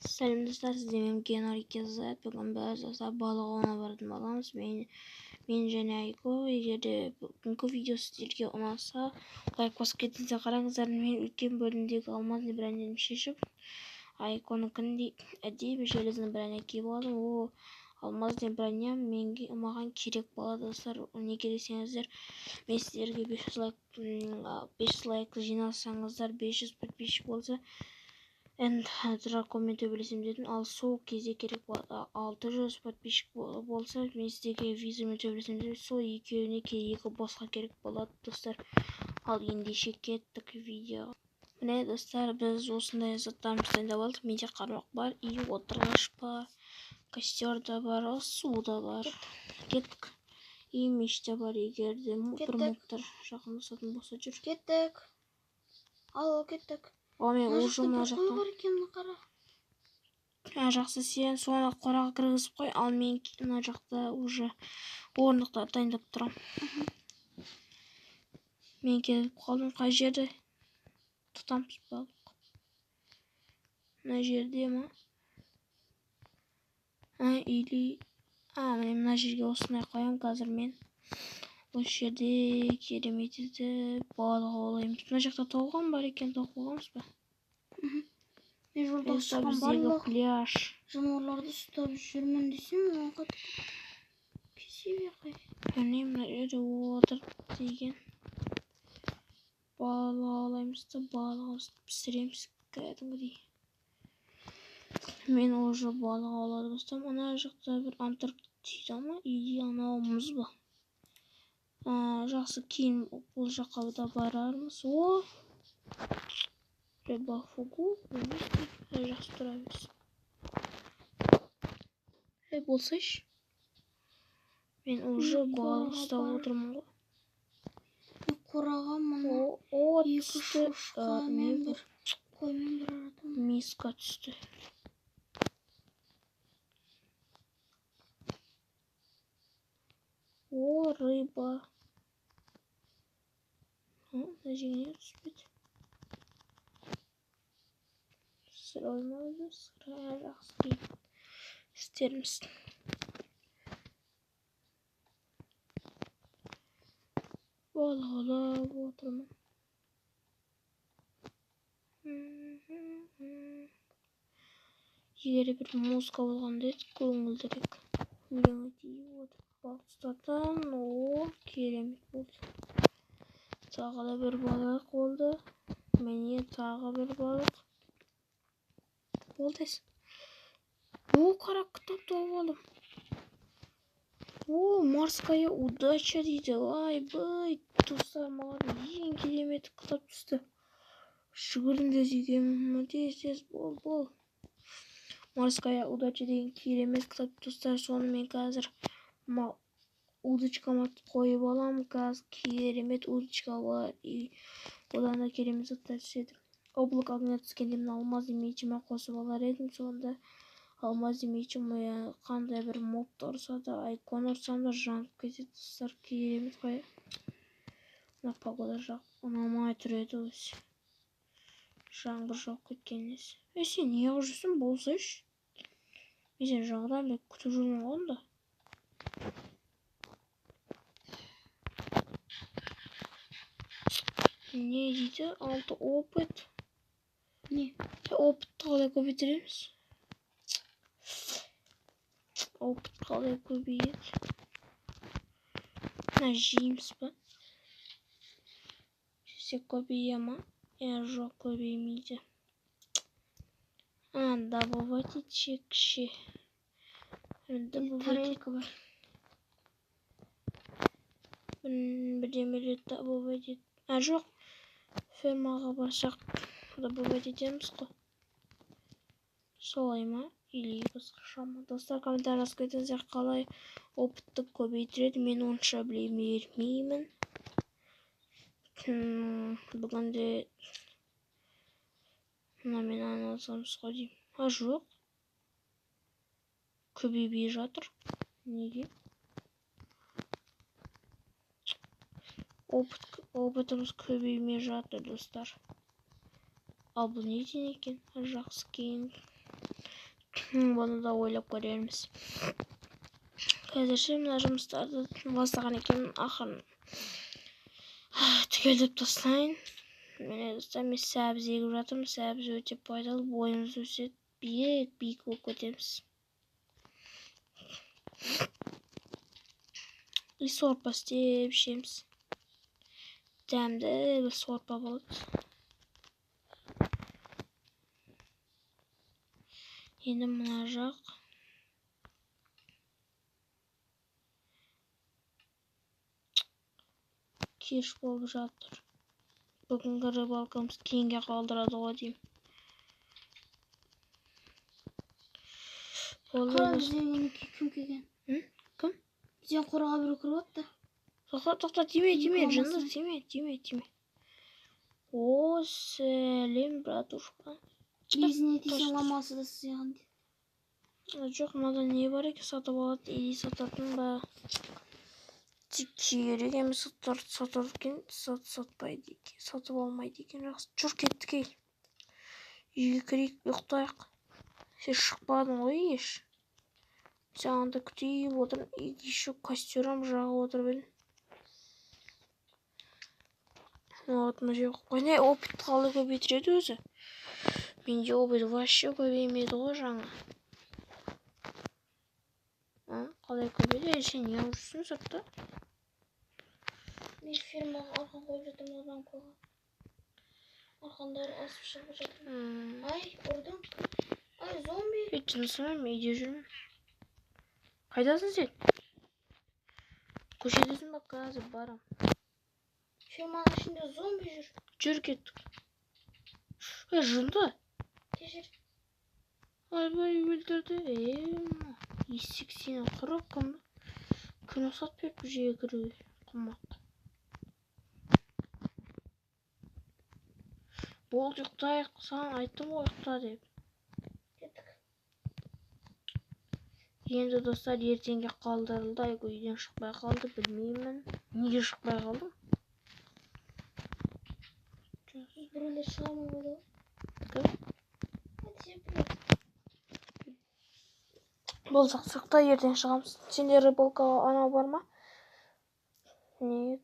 Сәлем достар, сіздермен Геннадий Кезет. Бүгін біз балық аулауына баратын боламыз. Мен және Айко. Егер де бүгінгі видео сіздерге ұнаса, лайк басып кетіңіздер, қараңыздар. Мен үлкен бөлімдегі алмаз брендін шешіп, Айконыкіндей әдемі желездің брэндіне киіп алдым. Ол алмаз брэндіне маған керек болады достар. Неге десеңіздер, мен сіздерге 500 лайк жинасаңыздар, 500 подписчик болса, коммент төбелесем дедім, ал сол кезде керек болады 600 подписчик болса, мен сіздерге визамен төбелесем дедім, сол екеуіне екі босқа керек болады достар. Ал ендеше кеттік видео. Міне достар, біз осындай заттарымызды дайындап алдық. Менде қармақ бар, и отырғыш бар, костер да бар, су да бар. Кеттік. И меш те бар, егер де бір мобтар жақындасатын болса жүр. Кеттік. Алло, кеттік. О, мен уже мына жақтан. Жақсы, сен соны қораға кіргізіп қой, ал мен мына жақта уже орындықтар дайындап тұрам. Мен келіп қалдым, қай жерде тұтамыз балық? Мына жерде ма? Или міне мына жерге осындай қоям. Қазір мен осы жерде керемет етіп балық аулаймыз. Мына жақта тоғын бар екен, тоқ боламыз ба? Мен жолда шыққан барлық пляж. жануарларды ұстап жүрмін десем, оған кесебе қай. Міне мына жерде отыр деген балық аулаймыз да балығымызды пісіреміз кәдімгідей. Мен уже балық аулады бастам. Ана жақта бір Антарктида ма? Или анау мұз ба? Жақсы, кейін бұл жаққа да барармыз. О! Рыбафугу, жақсы тұра берсін. Болсайшы. Мен уже балық ұстап отырмын ғой. Мен қораға мұны екі шошқа мен бір қоймен бір арадым. Миска түсті. О, рыба. Мына жеңіне түспеді. Сыр оймайды, сыр жақсы дейді. Істеріміз. Балық аулап отырмын. Егер бір музыка болғанда көңілдірек. Өлеңі тиіп отыр. Балық ұстардан, о, керемет болды. Тағы да бір балық болды. Міне тағы бір балық. Болдайсың. О, қара кітап тауып алдым. О, морская удача дейді. Бай, достар, маған ең керемет кітап түсті. Жүгірдім де зүйгем. Тез, бол. Морская удача деген керемет кітап достар. Соны мен қазір удочкама қойып алам. Қазір керемет удочка бар. И одан да керемет заттар түседі. Облак алдына түскенде мен алмаз мечіме қосып алар едім. Сонда алмаз мечім қандай бір мобты ұрса да, Айкон ұрсам да жанып кетеді достар. Керемет қой. Мына погода жақ ұнамай тұр еді өзі. Жаңбыр жауып кеткеннес. Сен неғып жүрсің, болсайшы? Мен сен жаңадан бек күтіп жүрмін ғонда. Не дейді? 6 опыт. Не? Опытты қалай көбейтіреміз? Опыт қалай көбейеді? Мына жейміз ба? Сесе көбейе ма? Жоқ, көбеймейді. Добывать етшекше. Тарелка бар. Бірдемелі добывать ет. Жоқ. Фермаға барсақ добывать етеміз қой. Солай ма? Или басқаша ма? Достар, комментарий жазып кетіңіздер, қалай опытты көбейтіреді. Мен онша біле бермеймін. Бүгінде мен айналысамыз ғой деймін. Жоқ. Көбейбей жатыр. Неге? Опытымыз көбеймей жатыр достар. Ал бұл неден екен? Жақсы, кейін Bunu da ойлап көрерміз. Қазірше мына жұмыстарды бастаған екенмін, ақырын түгелдеп тастайын. Міне достар, мен сәбіз егіп жатырмын. Сәбіз өте пайдалы, бойымыз өседі, биік болып кетеміз. И сорпа істеп ішеміз. Дәмді сорпа болады. Енді мына жақ кеш болып жатыр. Бүгінгі рыбалкамыз кейінге қалдырады ғой деймін. Қара бізден кім келген? Кім? Бізден қораға біреу кіріп атты. Тоқта, тиме, жындыр, тиме. О, сәлем, братушка. Безіне тесен ламасы да сыяған дейді. Жоқ, мынада не бар екен, сатып алады, или сататын ба? Керек емес сатады екен, сатпайды екен, сатып алмайды екен. Жақсы, жүр кеттік ей. Үйге кірейік, ұйықтайық. Сен шықпадың ғой еш. Сағанда күтейіп отырмын, еще костерім жағып отырып едім. Вот, мына жер қойнай, опыт қалай көбейтіреді өзі. Менде опыт вообще көбеймеді ғой жаңа. Қалай көбейді, сен не ұрысың сыртта? Мен фермаға арқан қойып жатырмын, одан қолға. Арқандары асып шығып жатырмын. Ай, ұрдың. Ай, зомби. Жынысым, үйде жүрмін. Қайдасың сен? Көшедесің ба, қазір барам. Ферманың ішінде зомби жүр. Жүр кеттік. Жынды. Кешір. Айбай өлтірді. Есік сені құрып кім? Күн ұсат беріп жүйе кіруге. Құмақ. Болды, ұйықтайық. Саған айттым ғой ұйықта деп. Кеттік. Енді достар, ертеңге қалдырылды. Айгүл үйден шықпай қалды, білмеймін. Неге шықпай қалдым? Біреулер шығамын ғой. Кім? Әйтеуір. Болсақ сықта, ертең шығамыз. Сенде рыбалкаға анау бар ма? Нет.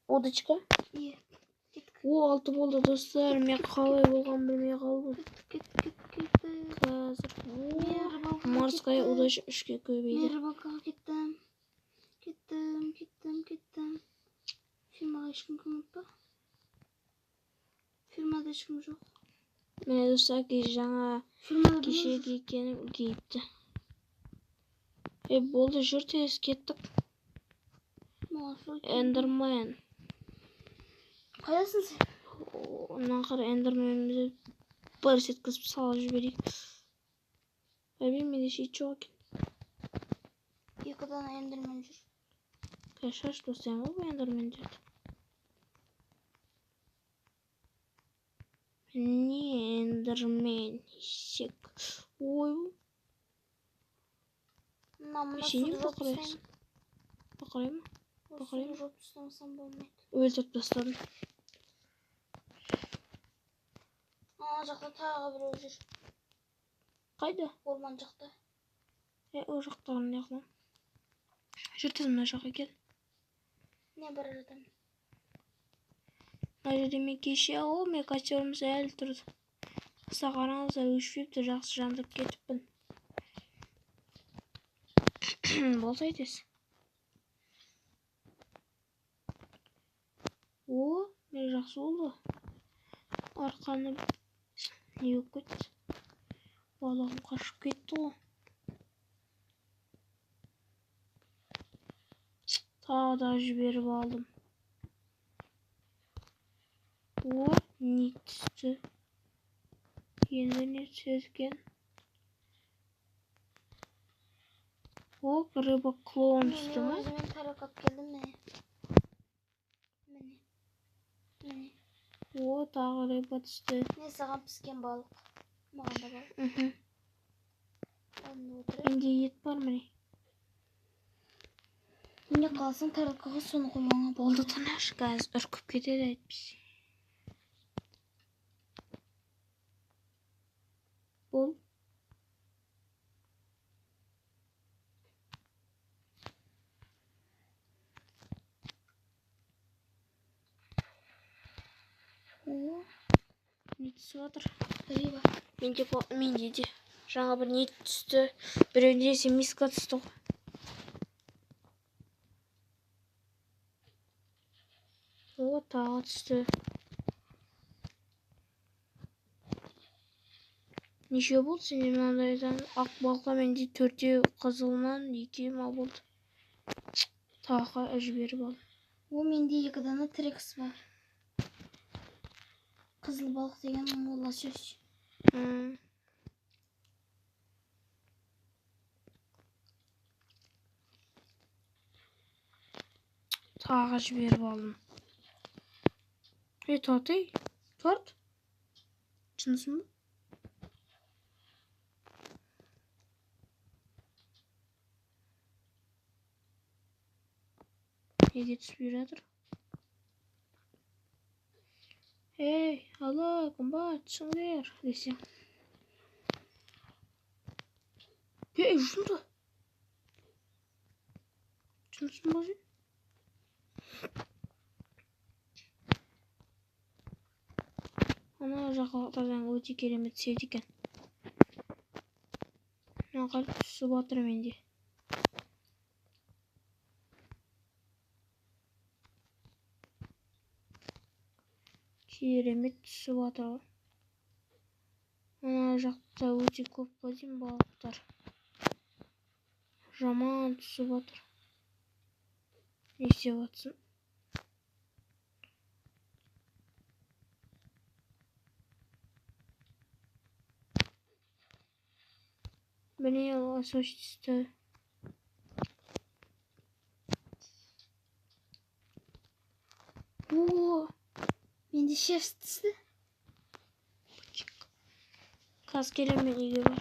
Удочка? Е. О, 6 болды достар. Мен қалай болған білмей қалдым. Кеттік. Қазір. Морская удача 3-ке көбейді. Мен рыбалкаға кеттім. Фирмаға ешкім кірмейді ба? Фирмада ешкім жоқ. Міне достар, жаңа кешегі екенім үлкейіпті. Болды, жүр тез кеттік. Эндермен. Қайдасың сен? Онан қара эндерменімізді бір сеткізіп салып жіберейік. Менде шейт жоқ екен. 2 дана эндермен жүр. Шаш достайын ғой бұл эндермендерді. Не эндермен есек. Ой. Сен не бақырайсың? Бақырай ма? Суды жоп тұстамасам болмайды. Өлтіріп тастадым. Жақта тағы біреу жүр. Қайда? Орман жақта. О жақтағын не қылам? Жүр тез мына жаққа кел. Не бара жатырмын? Мына жерде мен кеше мен костеріміз әлі тұрды. Қыса қараңыздар, өшпепті, жақсы жандырып кетіппін. Болса айтесіз. Мен жақсы болды. Арқаны не болып кетті? Балығым қашып кетті ғой. Тағы да жіберіп алдым. Не түсті? Енді не түседі? Рыба клоун түсті ма? Өзімен тарақап келдім міне. Тағы рыба түсті. Не саған піскен балық. Маған да балық. Менде ет бар міне. Не қалсың тараққаға соны қоймаңа болды тыныш. Қазір үркіп кетеді әйтпесе. Бол. О, Не түсіп жатыр. Риба. Менде де жаңа бір не түсті. Біреуінде десе миска түсті ғой. О, тағы түсті. Неше болды сенде мынандайдан? Ақ балқа менде 4 қызылынан 2 мал болды. Тағы жіберіп ал. О, менде 2 дана трекс бар. Қызыл балық деген ол сөз. Тағы жіберіп алдым. Торт ей. Торт? Шынысың ба? Неге түспей жатыр? Ей, алло, қымбат, шыңдер, десең. Ей, жұмды. Жұмысын ба сен? Ана жақалықтардан өте керемет сет екен. Маған түсіп жатыр менде. Керемет түсіп жатыр. Ана жақта өте көп қойдым балықтар. Жаман түсіп жатыр. Не істеп жатсың? Міне лосось түсті. О, менде шерсть түсті. Қазір келем мен үйге бар.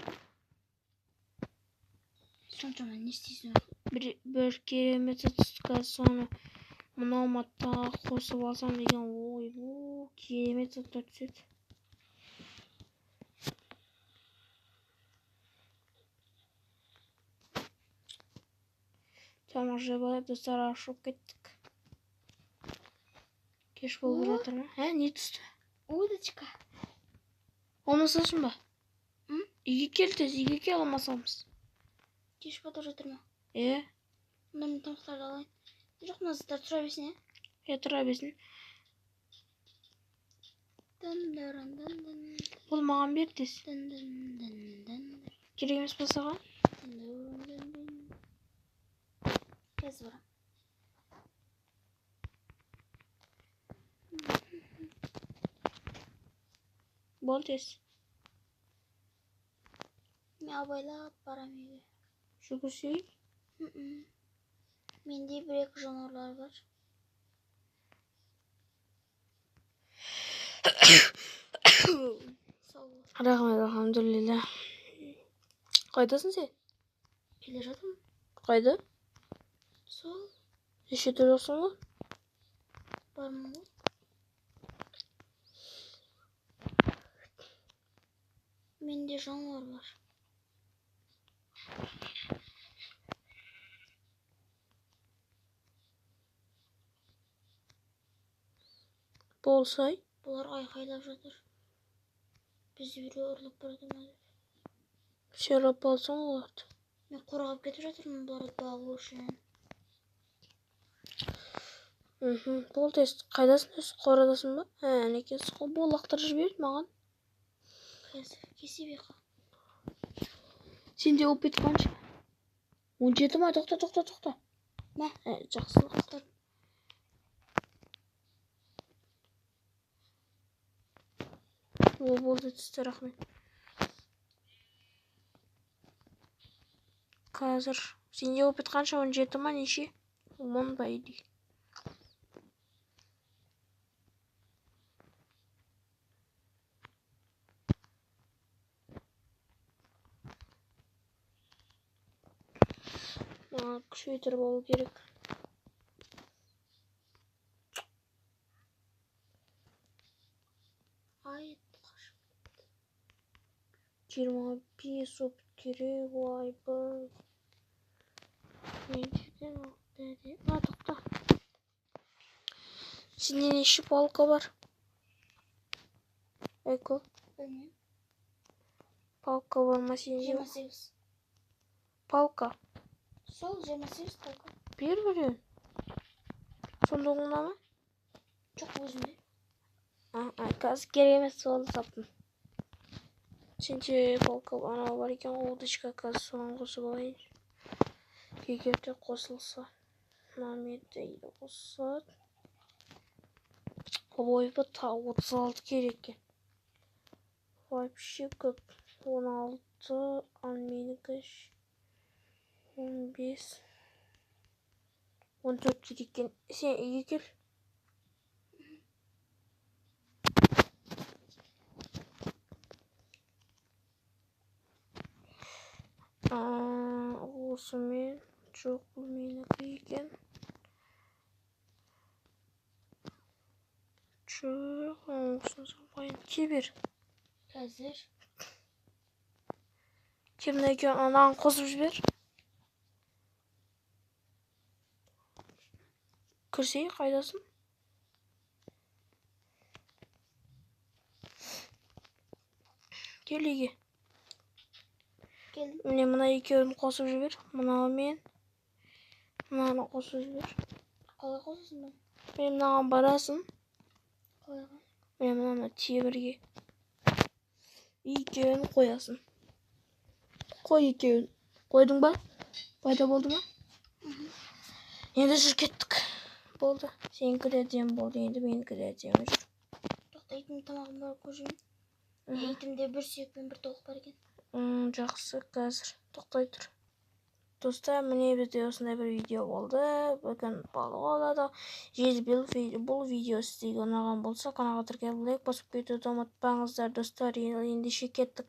Соншама не істейсің? Бір керемет түсті. Қазір соны мынау маттаға қосып алсам деген ой, керемет заттар түседі. Тамаша бар, достар, ашып кеттік. Кеш болып жатыр ма? Не түсті? Удочка. Алмасасын ба? Үйге кел тез, үйге кел алмасамыз. Кеш болып жатыр ма? Онда мен тамақтарды алайын. Жоқ, мына заттар тұра берсін, тұра берсін. Бұл маған бер тез. Керек емес па саған? Қазір барам. Бол тез. Мен абайлап барам үйге. Жүгірсейік? Менде 1-2 жануарлар бар. Рахмет, алхамдулилля. Қайдасың сен? Келе жатырмын. Қайда? Сол. Нешеде жоқсың ғой? Бармын ғой. Менде жануар бар. Болсай? Бұлар айқайлап жатыр. Бізді біреу ұрлап барды ма деп. Сен ұрлап алсаң оларды. Мен қорғап кетіп жатырмын бұларды бағу үшін. Бол тез. Қайдасың тез? Қорадасың ба? Әнекесі ғой. Бол лақтырып жібер маған. Кесе беқа. Сенде опыт қанша? 17 ма? Тоқта. Мә? Жақсы лақтыр. Болды түсті, рахмет. Қазір сенде опыт қанша? 17 ма? Неше? 10 ба еді? Күшейтіріп алу керек. Ай, 25 опыт керек, ойбай. Не деген ол бәрі? Тоқта. Сенде неше палка бар? Айко. Білмеймін. Палка болма сен жеп. 28. Палка. Сол 28 палка. Бер біреу. Сонда оңына ма? Жоқ өзіме. Қазір керек емес солды таптым. Сенде палка анау бар екен, удочка қазір соған қосып алайын. Егер де қосылса. Мамеді қосылады. Ойбы та 36 керек екен. Вообще көп. 16, ал менікі 15, 14 керек екен. Сен үйге кел. Осымен жоқ, бұл менікі екен. Жоқ, осыны салайын. Тебер. Қазір. Кемді екен, анаған қосып жібер. Кірсей, қайдасың? Кел үйге. Келдім. Міне мына екеуін қосып жібер. Мынау мен. Мынаны қосып жібер. Қалай қосасың ба? Мен мынаған барасың. Қалайға? Мен мынаны тебірге. Екеуін қоясың. Қой екеуін. Қойдың ба? Пайда болды ма? Енді жүр кеттік. Болды. Сенікі де әдемі болды. Енді менікі де әдемі жүр. Тоқта, итімді тамағын барып көжейін. Итімде бір сүйек пен бір толық бар екен. Жақсы, қазір. Тоқтай тұр. Достар, міне бізде осындай бір видео болды. Бүгін балық ауладық. Бұл видео сізге ұнаған болса, каналға тіркеліп лайк басып кетуді ұмытпаңыздар, достар. Ендеше кеттік.